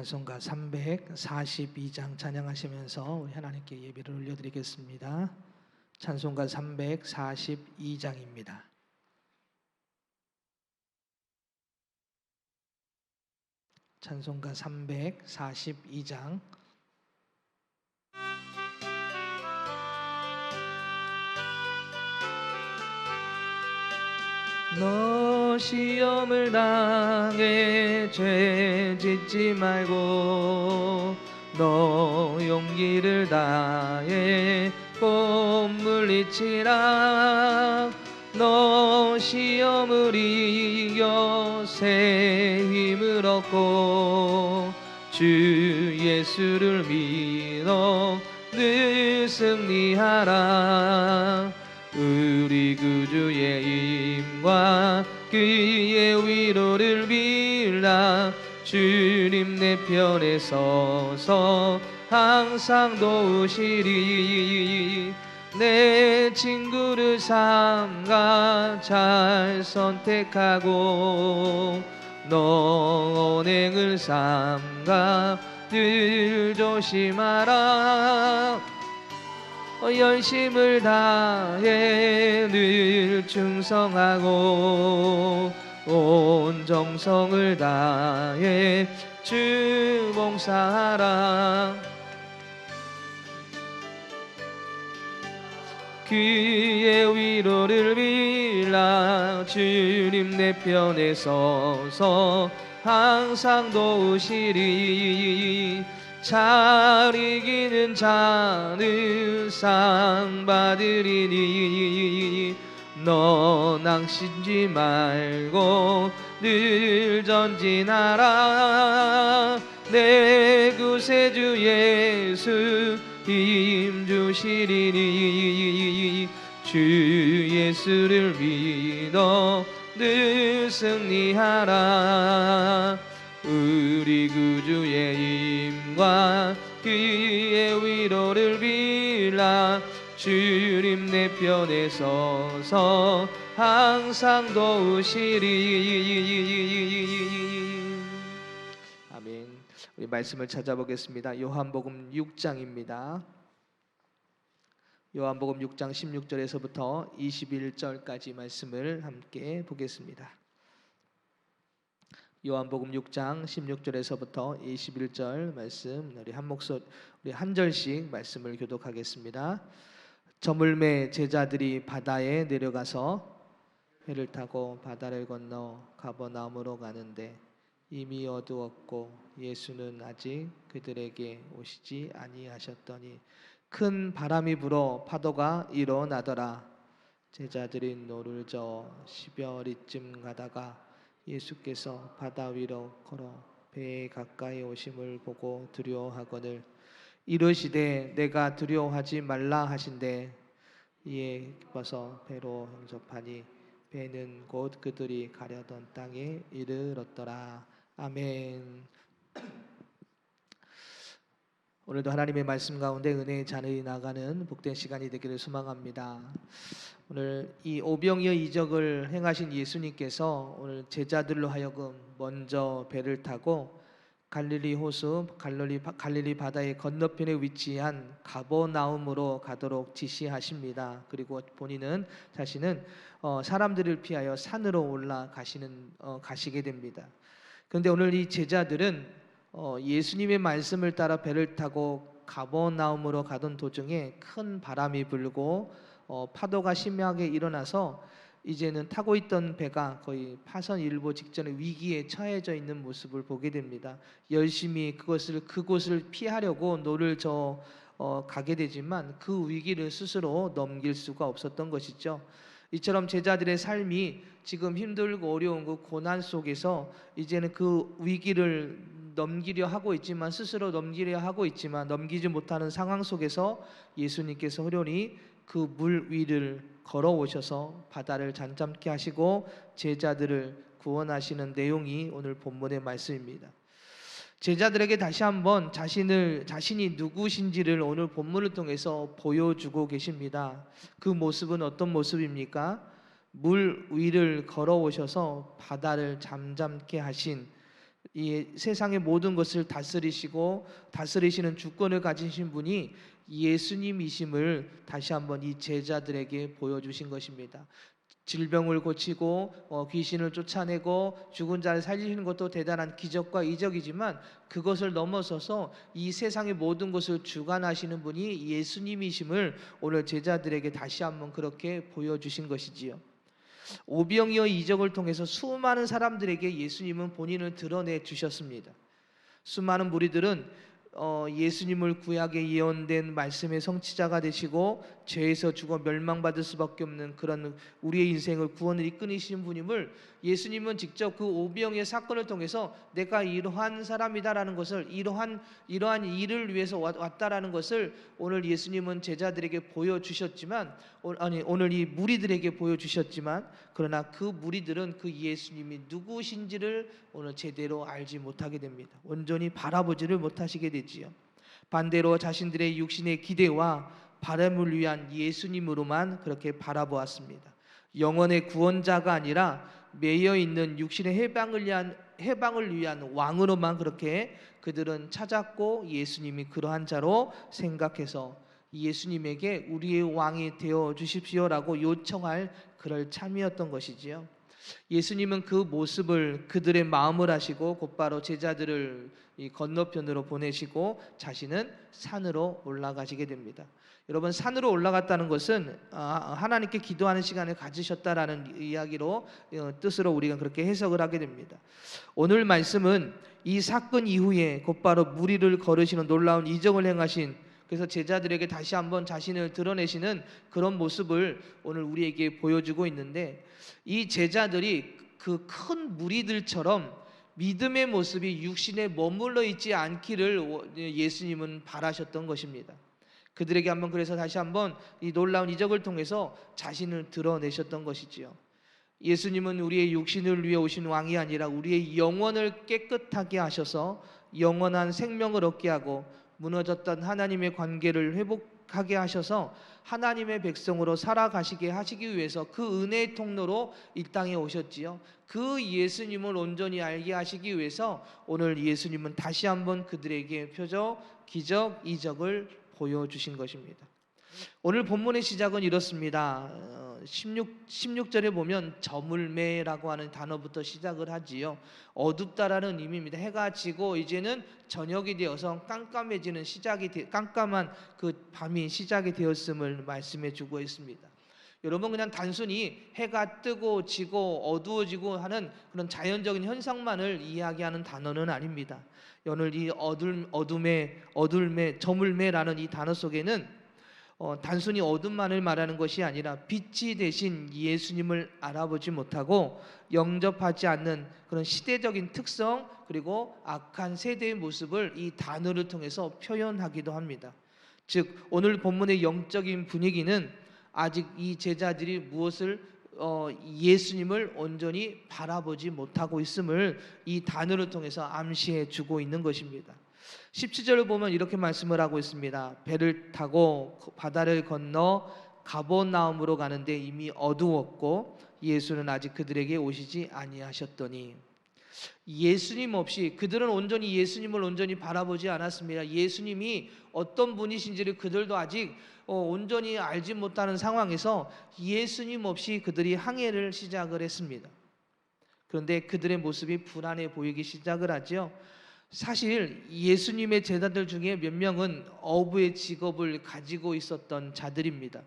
찬송가 342장 찬양하시면서 우리 하나님께 예배를 올려드리겠습니다. 찬송가 342장입니다. 찬송가 342장. 너 시험을 당해 죄 짓지 말고 너 용기를 다해 꼭 물리치라. 너 시험을 이겨 새 힘을 얻고 주 예수를 믿어 늘 승리하라. 우리 구주의 힘과 그의 위로를 빌라. 주님 내 편에 서서 항상 도우시리. 내 친구를 삼가 잘 선택하고 너 언행을 삼가 늘 조심하라. 열심을 다해 늘 충성하고 온 정성을 다해 주 봉사하라. 그의 위로를 빌라. 주님 내 편에 서서 항상 도우시리. 잘 이기는 자는 상 받으리니 너 낭심지 말고 늘 전진하라. 내 구세주 예수 힘 주시리니 주 예수를 믿어 늘 승리하라. 우리 구주의 힘과 그의 위로를 빌라. 주님 내 편에 서서 항상 도우시리. 아멘. 우리 말씀을 찾아보겠습니다. 요한복음 6장입니다. 요한복음 6장 16절에서부터 21절까지 말씀을 함께 보겠습니다. 요한복음 6장 16절에서부터 21절 말씀, 우리 한 절씩 말씀을 교독하겠습니다. 저물매 제자들이 바다에 내려가서 배를 타고 바다를 건너 가버나움으로 가는데 이미 어두웠고 예수는 아직 그들에게 오시지 아니하셨더니 큰 바람이 불어 파도가 일어나더라. 제자들이 노를 저어 10여리쯤 가다가 예수께서 바다 위로 걸어 배에 가까이 오심을 보고 두려워하거늘 이르시되 내가 두려워하지 말라 하신대. 이에 기뻐서 배로 영접하니 배는 곧 그들이 가려던 땅에 이르렀더라. 아멘. 오늘도 하나님의 말씀 가운데 은혜의 잔이 나가는 복된 시간이 되기를 소망합니다. 오늘 이 오병이어 이적을 행하신 예수님께서 오늘 제자들로 하여금 먼저 배를 타고 갈릴리 호수 갈릴리 바다의 건너편에 위치한 가버나움으로 가도록 지시하십니다. 그리고 자신은 사람들을 피하여 산으로 가시게 됩니다. 그런데 오늘 이 제자들은 예수님의 말씀을 따라 배를 타고 가버나움으로 가던 도중에 큰 바람이 불고 파도가 심하게 일어나서 이제는 타고 있던 배가 거의 파선 일보 직전의 위기에 처해져 있는 모습을 보게 됩니다. 열심히 그곳을 피하려고 노를 저어 가게 되지만 그 위기를 스스로 넘길 수가 없었던 것이죠. 이처럼 제자들의 삶이 지금 힘들고 어려운 그 고난 속에서 이제는 그 위기를 넘기려 하고 있지만 스스로 넘기려 하고 있지만 넘기지 못하는 상황 속에서 예수님께서 호련히 그 물 위를 걸어오셔서 바다를 잠잠케 하시고 제자들을 구원하시는 내용이 오늘 본문의 말씀입니다. 제자들에게 다시 한번 자신이 누구신지를 오늘 본문을 통해서 보여주고 계십니다. 그 모습은 어떤 모습입니까? 물 위를 걸어오셔서 바다를 잠잠케 하신 이 세상의 모든 것을 다스리시고 다스리시는 주권을 가지신 분이 예수님이심을 다시 한번 이 제자들에게 보여주신 것입니다. 질병을 고치고 귀신을 쫓아내고 죽은 자를 살리시는 것도 대단한 기적과 이적이지만 그것을 넘어서서 이 세상의 모든 것을 주관하시는 분이 예수님이심을 오늘 제자들에게 다시 한번 그렇게 보여주신 것이지요. 오병이어 이적을 통해서 수많은 사람들에게 예수님은 본인을 드러내 주셨습니다. 수많은 무리들은 예수님을 구약에 예언된 말씀의 성취자가 되시고 죄에서 죽어 멸망받을 수밖에 없는 그런 우리의 인생을 구원을 이끄시는 분임을 예수님은 직접 그 오병이의 사건을 통해서 내가 이러한 사람이다라는 것을 이러한 일을 위해서 왔다라는 것을 오늘 예수님은 제자들에게 보여주셨지만 오늘 이 무리들에게 보여주셨지만 그러나 그 무리들은 그 예수님이 누구신지를 오늘 제대로 알지 못하게 됩니다. 온전히 바라보지를 못하시게 되지요. 반대로 자신들의 육신의 기대와 바람을 위한 예수님으로만 그렇게 바라보았습니다. 영원의 구원자가 아니라 매여 있는 육신의 해방을 위한 왕으로만 그렇게 그들은 찾았고 예수님이 그러한 자로 생각해서 예수님에게 우리의 왕이 되어 주십시오라고 요청할 그럴 참이었던 것이지요. 예수님은 그 모습을 그들의 마음을 아시고 곧바로 제자들을 이 건너편으로 보내시고 자신은 산으로 올라가시게 됩니다. 여러분, 산으로 올라갔다는 것은 하나님께 기도하는 시간을 가지셨다라는 이야기로 뜻으로 우리가 그렇게 해석을 하게 됩니다. 오늘 말씀은 이 사건 이후에 곧바로 무리를 거르시는 놀라운 이적을 행하신, 그래서 제자들에게 다시 한번 자신을 드러내시는 그런 모습을 오늘 우리에게 보여주고 있는데, 이 제자들이 그 큰 무리들처럼 믿음의 모습이 육신에 머물러 있지 않기를 예수님은 바라셨던 것입니다. 그들에게 한번 그래서 다시 한번 이 놀라운 이적을 통해서 자신을 드러내셨던 것이지요. 예수님은 우리의 육신을 위해 오신 왕이 아니라 우리의 영혼을 깨끗하게 하셔서 영원한 생명을 얻게 하고 무너졌던 하나님의 관계를 회복하게 하셔서 하나님의 백성으로 살아가시게 하시기 위해서 그 은혜의 통로로 이 땅에 오셨지요. 그 예수님을 온전히 알게 하시기 위해서 오늘 예수님은 다시 한번 그들에게 표적, 기적, 이적을 보여주신 것입니다. 오늘 본문의 시작은 이렇습니다. 16절에 보면 저물매라고 하는 단어부터 시작을 하지요. 어둡다라는 의미입니다. 해가 지고 이제는 저녁이 되어서 깜깜해지는 깜깜한 그 밤이 시작이 되었음을 말씀해 주고 있습니다. 여러분, 그냥 단순히 해가 뜨고 지고 어두워지고 하는 그런 자연적인 현상만을 이야기하는 단어는 아닙니다. 오늘 이 어둠매, 저물매라는 이 단어 속에는 단순히 어둠만을 말하는 것이 아니라 빛이 되신 예수님을 알아보지 못하고 영접하지 않는 그런 시대적인 특성, 그리고 악한 세대의 모습을 이 단어를 통해서 표현하기도 합니다. 즉 오늘 본문의 영적인 분위기는 아직 이 제자들이 예수님을 온전히 바라보지 못하고 있음을 이 단어를 통해서 암시해 주고 있는 것입니다. 17절을 보면 이렇게 말씀을 하고 있습니다. 배를 타고 바다를 건너 가버나움으로 가는데 이미 어두웠고 예수는 아직 그들에게 오시지 아니하셨더니, 예수님 없이 그들은 온전히 예수님을 온전히 바라보지 않았습니다. 예수님이 어떤 분이신지를 그들도 아직 온전히 알지 못하는 상황에서 예수님 없이 그들이 항해를 시작을 했습니다. 그런데 그들의 모습이 불안해 보이기 시작을 하죠. 사실 예수님의 제자들 중에 몇 명은 어부의 직업을 가지고 있었던 자들입니다.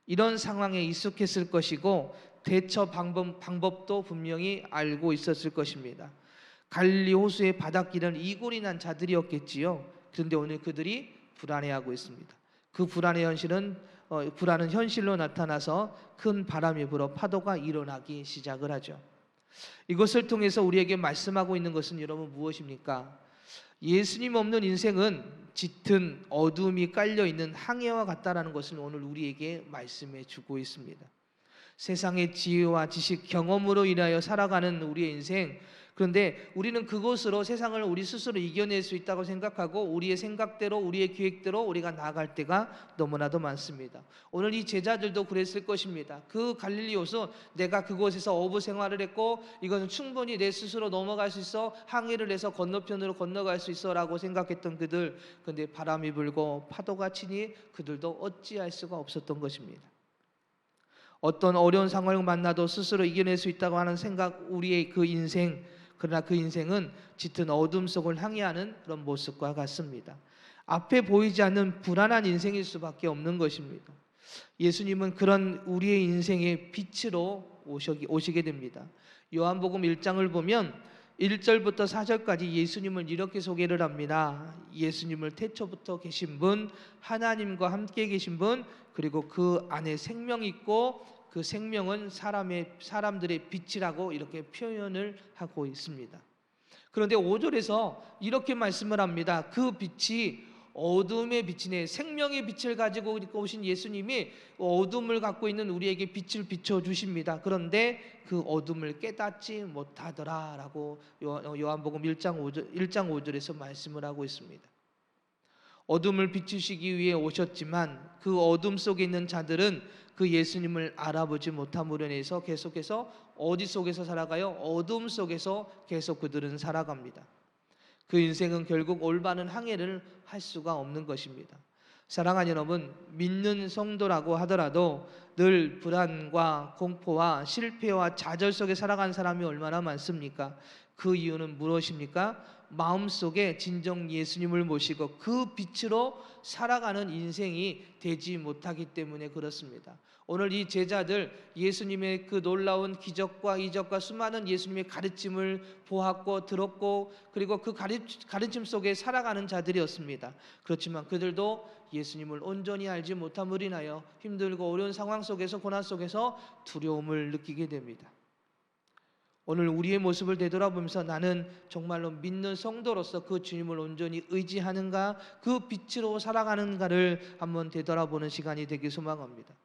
이런 상황에 익숙했을 것이고 대처 방법도 분명히 알고 있었을 것입니다. 갈릴리 호수의 바닷길은 이골이 난 자들이었겠지요. 그런데 오늘 그들이 불안해하고 있습니다. 그 불안은 현실로 나타나서 큰 바람이 불어 파도가 일어나기 시작을 하죠. 이것을 통해서 우리에게 말씀하고 있는 것은 여러분 무엇입니까? 예수님 없는 인생은 짙은 어둠이 깔려있는 항해와 같다라는 것을 오늘 우리에게 말씀해 주고 있습니다. 세상의 지혜와 지식, 경험으로 인하여 살아가는 우리의 인생. 그런데 우리는 그것으로 세상을 우리 스스로 이겨낼 수 있다고 생각하고 우리의 생각대로 우리의 계획대로 우리가 나아갈 때가 너무나도 많습니다. 오늘 이 제자들도 그랬을 것입니다. 그 갈릴리 호수, 내가 그곳에서 어부 생활을 했고 이것은 충분히 내 스스로 넘어갈 수 있어, 항해를 해서 건너편으로 건너갈 수 있어 라고 생각했던 그들. 그런데 바람이 불고 파도가 치니 그들도 어찌할 수가 없었던 것입니다. 어떤 어려운 상황을 만나도 스스로 이겨낼 수 있다고 하는 생각, 우리의 그 인생. 그러나 그 인생은 짙은 어둠 속을 항해하는 그런 모습과 같습니다. 앞에 보이지 않는 불안한 인생일 수밖에 없는 것입니다. 예수님은 그런 우리의 인생의 빛으로 오시게 됩니다. 요한복음 1장을 보면 1절부터 4절까지 예수님을 이렇게 소개를 합니다. 예수님을 태초부터 계신 분, 하나님과 함께 계신 분, 그리고 그 안에 생명이 있고 그 생명은 사람들의 빛이라고 이렇게 표현을 하고 있습니다. 그런데 5절에서 이렇게 말씀을 합니다. 그 빛이 어둠의 빛이네. 생명의 빛을 가지고 오신 예수님이 어둠을 갖고 있는 우리에게 빛을 비춰주십니다. 그런데 그 어둠을 깨닫지 못하더라 라고 요한복음 1장 5절에서 말씀을 하고 있습니다. 어둠을 비추시기 위해 오셨지만 그 어둠 속에 있는 자들은 그 예수님을 알아보지 못함으로 인해서 계속해서 어디 속에서 살아가요? 어둠 속에서 계속 그들은 살아갑니다. 그 인생은 결국 올바른 항해를 할 수가 없는 것입니다. 사랑하는 여러분, 믿는 성도라고 하더라도 늘 불안과 공포와 실패와 좌절 속에 살아가는 사람이 얼마나 많습니까? 그 이유는 무엇입니까? 마음속에 진정 예수님을 모시고 그 빛으로 살아가는 인생이 되지 못하기 때문에 그렇습니다. 오늘 이 제자들 예수님의 그 놀라운 기적과 이적과 수많은 예수님의 가르침을 보았고 들었고 그리고 그 가르침 속에 살아가는 자들이었습니다. 그렇지만 그들도 예수님을 온전히 알지 못함으로 인하여 힘들고 어려운 상황 속에서 고난 속에서 두려움을 느끼게 됩니다. 오늘 우리의 모습을 되돌아보면서 나는 정말로 믿는 성도로서 그 주님을 온전히 의지하는가, 그 빛으로 살아가는가를 한번 되돌아보는 시간이 되길 소망합니다.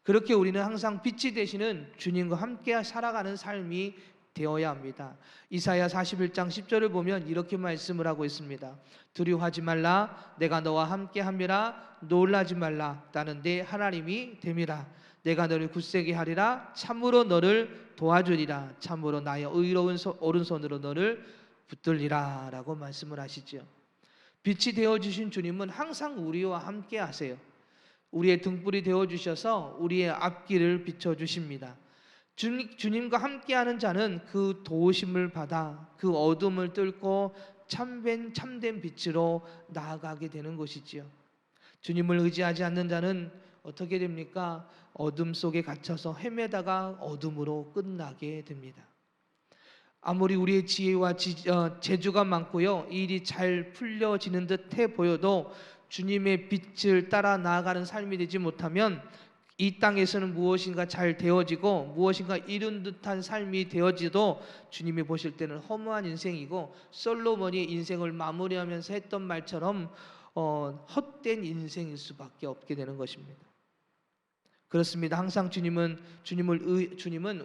그렇게 우리는 항상 빛이 되시는 주님과 함께 살아가는 삶이 되어야 합니다. 이사야 41장 10절을 보면 이렇게 말씀을 하고 있습니다. 두려워하지 말라, 내가 너와 함께 함이라. 놀라지 말라, 나는 내 하나님이 됨이라. 내가 너를 굳세게 하리라. 참으로 너를 도와주리라. 참으로 나의 의로운 오른손으로 너를 붙들리라 라고 말씀을 하시죠. 빛이 되어주신 주님은 항상 우리와 함께 하세요. 우리의 등불이 되어주셔서 우리의 앞길을 비춰주십니다. 주님과 함께하는 자는 그 도우심을 받아 그 어둠을 뚫고 참된 빛으로 나아가게 되는 것이지요. 주님을 의지하지 않는 자는 어떻게 됩니까? 어둠 속에 갇혀서 헤매다가 어둠으로 끝나게 됩니다. 아무리 우리의 지혜와 재주가 많고요, 일이 잘 풀려지는 듯해 보여도 주님의 빛을 따라 나아가는 삶이 되지 못하면 이 땅에서는 무엇인가 잘 되어지고 무엇인가 이룬 듯한 삶이 되어지도 주님이 보실 때는 허무한 인생이고, 솔로몬이 인생을 마무리하면서 했던 말처럼 헛된 인생일 수밖에 없게 되는 것입니다. 그렇습니다. 항상 주님은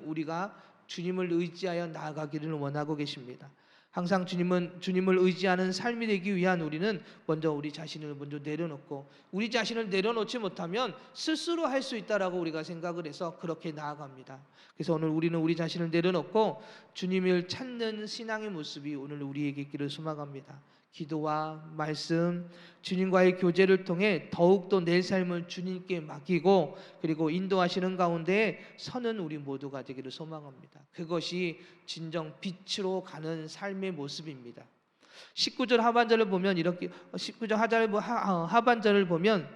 우리가 주님을 의지하여 나아가기를 원하고 계십니다. 항상 주님을 의지하는 삶이 되기 위한 우리는 먼저 우리 자신을 내려놓고, 우리 자신을 내려놓지 못하면 스스로 할 수 있다라고 우리가 생각을 해서 그렇게 나아갑니다. 그래서 오늘 우리는 우리 자신을 내려놓고 주님을 찾는 신앙의 모습이 오늘 우리에게 있기를 소망합니다. 기도와 말씀, 주님과의 교제를 통해 더욱더 내 삶을 주님께 맡기고 그리고 인도하시는 가운데 서는 우리 모두가 되기를 소망합니다. 그것이 진정 빛으로 가는 삶의 모습입니다. 19절 하반절을 보면 이렇게 19절 하반절을 보면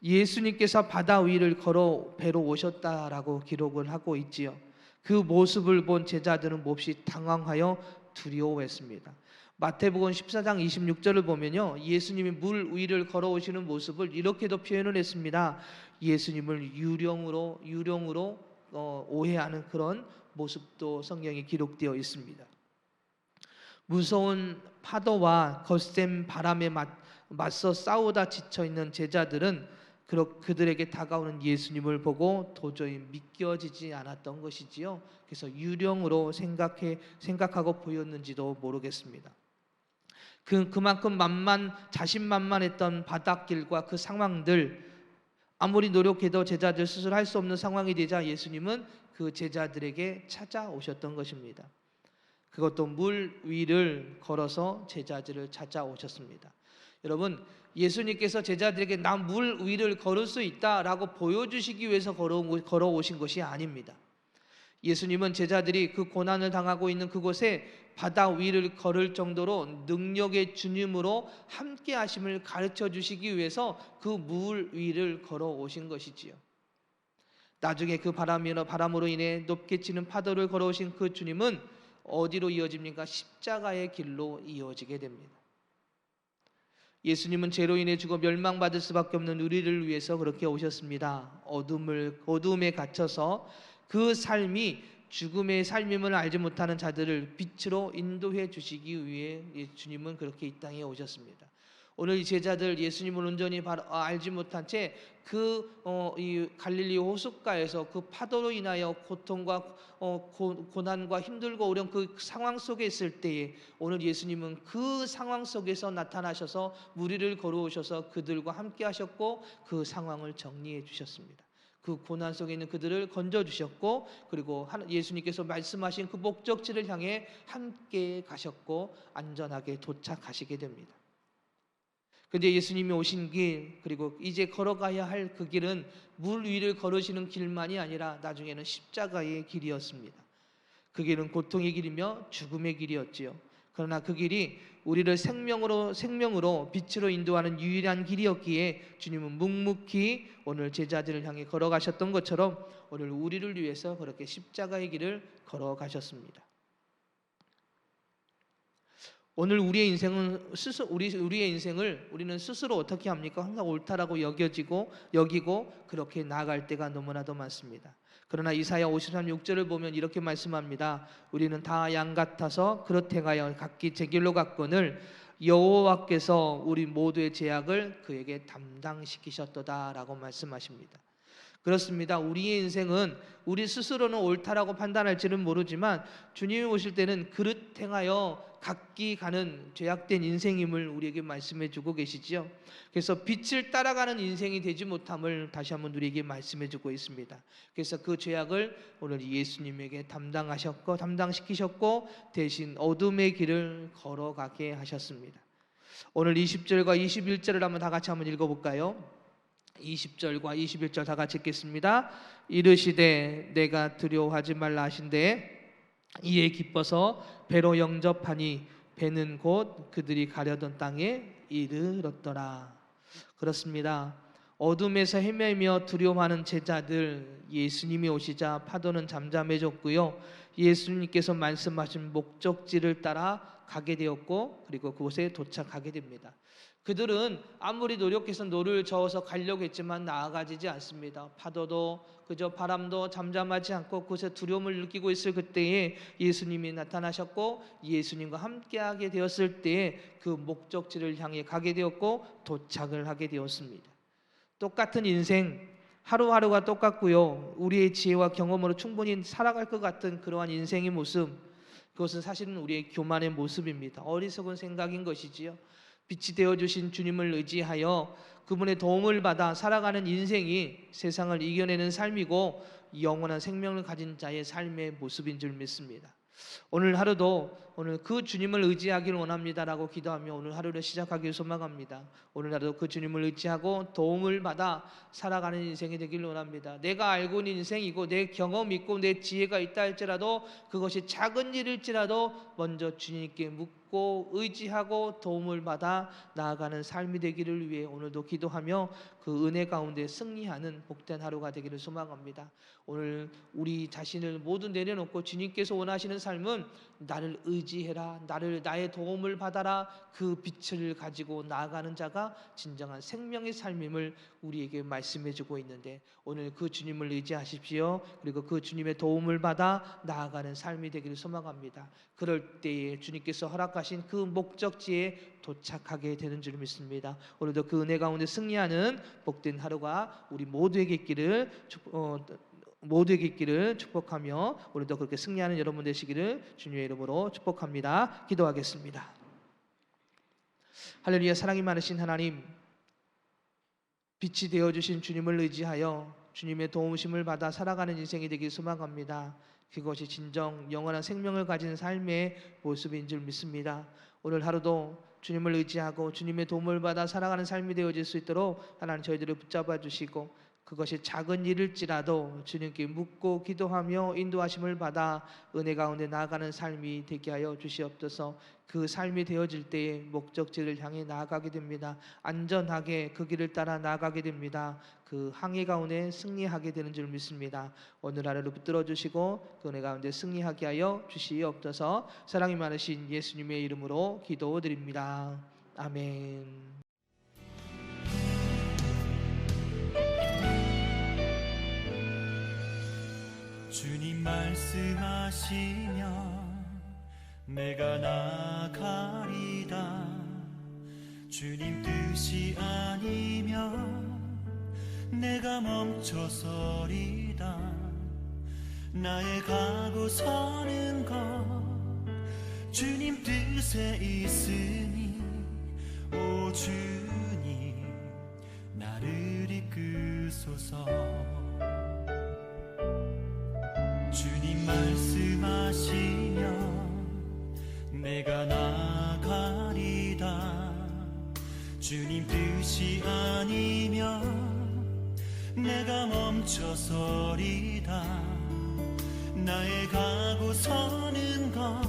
예수님께서 바다 위를 걸어 배로 오셨다라고 기록을 하고 있지요. 그 모습을 본 제자들은 몹시 당황하여 두려워했습니다. 마태복음 14장 26절을 보면요, 예수님이 물 위를 걸어오시는 모습을 이렇게도 표현을 했습니다. 예수님을 유령으로 오해하는 그런 모습도 성경에 기록되어 있습니다. 무서운 파도와 거센 바람에 맞서 싸우다 지쳐있는 제자들은 그들에게 다가오는 예수님을 보고 도저히 믿겨지지 않았던 것이지요. 그래서 유령으로 생각하고 보였는지도 모르겠습니다. 그만큼 자신만만했던 바닷길과 그 상황들, 아무리 노력해도 제자들 스스로 할 수 없는 상황이 되자 예수님은 그 제자들에게 찾아오셨던 것입니다. 그것도 물 위를 걸어서 제자들을 찾아오셨습니다. 여러분, 예수님께서 제자들에게 나 물 위를 걸을 수 있다라고 보여주시기 위해서 걸어오신 것이 아닙니다. 예수님은 제자들이 그 고난을 당하고 있는 그곳에 바다 위를 걸을 정도로 능력의 주님으로 함께 하심을 가르쳐 주시기 위해서 그 물 위를 걸어오신 것이지요. 나중에 그 바람으로 인해 높게 치는 파도를 걸어오신 그 주님은 어디로 이어집니까? 십자가의 길로 이어지게 됩니다. 예수님은 죄로 인해 죽어 멸망받을 수밖에 없는 우리를 위해서 그렇게 오셨습니다. 어둠에 갇혀서 그 삶이 죽음의 삶임을 알지 못하는 자들을 빛으로 인도해 주시기 위해 주님은 그렇게 이 땅에 오셨습니다. 오늘 이 제자들 예수님을 온전히 알지 못한 채 이 갈릴리 호숫가에서 그 파도로 인하여 고통과 고난과 힘들고 어려운 그 상황 속에 있을 때에 오늘 예수님은 그 상황 속에서 나타나셔서 무리를 걸어오셔서 그들과 함께 하셨고 그 상황을 정리해 주셨습니다. 그 고난 속에 있는 그들을 건져주셨고, 그리고 예수님께서 말씀하신 그 목적지를 향해 함께 가셨고 안전하게 도착하시게 됩니다. 근데 예수님이 오신 길, 그리고 이제 걸어가야 할 그 길은 물 위를 걸으시는 길만이 아니라 나중에는 십자가의 길이었습니다. 그 길은 고통의 길이며 죽음의 길이었지요. 그러나 그 길이 우리를 생명으로 빛으로 인도하는 유일한 길이었기에 주님은 묵묵히 오늘 제자들을 향해 걸어가셨던 것처럼 오늘 우리를 위해서 그렇게 십자가의 길을 걸어가셨습니다. 오늘 우리의 인생을 우리는 스스로 어떻게 합니까? 항상 옳다라고 여기고 그렇게 나아갈 때가 너무나도 많습니다. 그러나 이사야 53, 6절을 보면 이렇게 말씀합니다. 우리는 다 양 같아서 그릇 행하여 각기 제 길로 갔거늘 여호와께서 우리 모두의 죄악을 그에게 담당시키셨도다라고 말씀하십니다. 그렇습니다. 우리의 인생은 우리 스스로는 옳다라고 판단할지는 모르지만 주님이 오실 때는 그릇 행하여 각기 가는 죄악된 인생임을 우리에게 말씀해 주고 계시지요. 그래서 빛을 따라가는 인생이 되지 못함을 다시 한번 우리에게 말씀해 주고 있습니다. 그래서 그 죄악을 오늘 예수님에게 담당시키셨고 대신 어둠의 길을 걸어가게 하셨습니다. 오늘 20절과 21절을 한번 다 같이 한번 읽어볼까요? 20절과 21절 다 같이 읽겠습니다. 이르시되 내가 두려워하지 말라 하신대 이에 기뻐서 배로 영접하니 배는 곧 그들이 가려던 땅에 이르렀더라. 그렇습니다. 어둠에서 헤매며 두려워하는 제자들, 예수님이 오시자 파도는 잠잠해졌고요. 예수님께서 말씀하신 목적지를 따라 가게 되었고 그리고 그곳에 도착하게 됩니다. 그들은 아무리 노력해서 노를 저어서 가려고 했지만 나아가지지 않습니다. 파도도 그저 바람도 잠잠하지 않고 그곳에 두려움을 느끼고 있을 그때에 예수님이 나타나셨고 예수님과 함께하게 되었을 때에 그 목적지를 향해 가게 되었고 도착을 하게 되었습니다. 똑같은 인생, 하루하루가 똑같고요. 우리의 지혜와 경험으로 충분히 살아갈 것 같은 그러한 인생의 모습, 그것은 사실은 우리의 교만의 모습입니다. 어리석은 생각인 것이지요. 빛이 되어주신 주님을 의지하여 그분의 도움을 받아 살아가는 인생이 세상을 이겨내는 삶이고 영원한 생명을 가진 자의 삶의 모습인 줄 믿습니다. 오늘 하루도 오늘 그 주님을 의지하기를 원합니다라고 기도하며 오늘 하루를 시작하기를 소망합니다. 오늘 하루도 그 주님을 의지하고 도움을 받아 살아가는 인생이 되기를 원합니다. 내가 알고 있는 인생이고 내 경험이 있고 내 지혜가 있다 할지라도 그것이 작은 일일지라도 먼저 주님께 묻고 의지하고 도움을 받아 나아가는 삶이 되기를 위해 오늘도 기도하며 그 은혜 가운데 승리하는 복된 하루가 되기를 소망합니다. 오늘 우리 자신을 모두 내려놓고 주님께서 원하시는 삶은 나를 의지해라, 나의 도움을 받아라, 그 빛을 가지고 나아가는 자가 진정한 생명의 삶임을 우리에게 말씀해주고 있는데 오늘 그 주님을 의지하십시오. 그리고 그 주님의 도움을 받아 나아가는 삶이 되기를 소망합니다. 그럴 때에 주님께서 약속하신 그 목적지에 도착하게 되는 줄 믿습니다. 오늘도 그 은혜 가운데 승리하는 복된 하루가 우리 모두에게 있기를 축복하며 오늘도 그렇게 승리하는 여러분 되시기를 주님의 이름으로 축복합니다. 기도하겠습니다. 할렐루야. 사랑이 많으신 하나님, 빛이 되어주신 주님을 의지하여 주님의 도우심을 받아 살아가는 인생이 되길 소망합니다. 그것이 진정 영원한 생명을 가진 삶의 모습인 줄 믿습니다. 오늘 하루도 주님을 의지하고 주님의 도움을 받아 살아가는 삶이 되어질 수 있도록 하나님 저희들을 붙잡아 주시고, 그것이 작은 일일지라도 주님께 묻고 기도하며 인도하심을 받아 은혜 가운데 나아가는 삶이 되게 하여 주시옵소서. 그 삶이 되어질 때에 목적지를 향해 나아가게 됩니다. 안전하게 그 길을 따라 나아가게 됩니다. 그 항해 가운데 승리하게 되는 줄 믿습니다. 오늘 하루를 붙들어 주시고 그 은혜 가운데 승리하게 하여 주시옵소서. 사랑이 많으신 예수님의 이름으로 기도드립니다. 아멘. 주님 말씀하시면 내가 나가리다. 주님 뜻이 아니면 내가 멈춰서리다. 나의 가고 서는 것 주님 뜻에 있으니 오 주님 나를 이끄소서. 주님 말씀하시면 내가 나가리다. 주님 뜻이 아니면 내가 멈춰서리다. 나의 가고 서는 것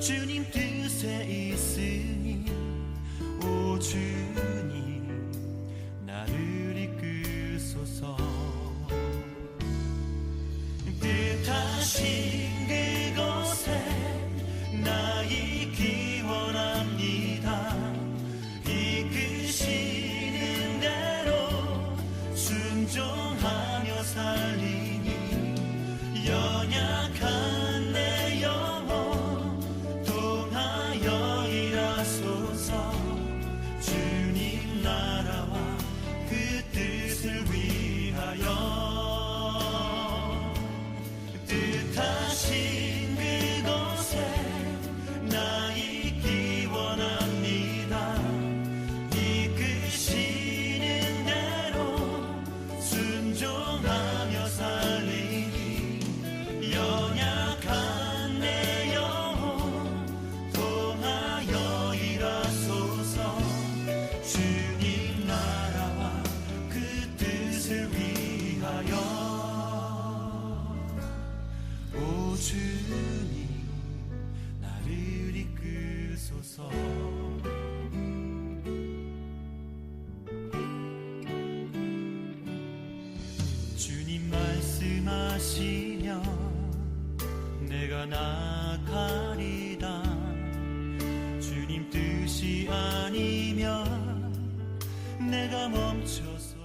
주님 뜻에 있으니 오 주님 나를 이끄소서. 뜻하신 그곳에 나 있기 원합니다. 이끄시는 대로 순종하며 살리니 연약한 내 영혼 통하여 일하소서. 주님 나라와 그 뜻을 위하여 뜻하신 그곳에 나 있기 원합니다. 이끄시는 대로 순종하며 살리니 연약한 내 영혼 통하여 일하소서. 주님 나라와 그 뜻을 위하여 오 주님 나를 이끄소서. 주님 말씀하시면 내가 나가리다. 주님 뜻이 아니면 내가 멈춰서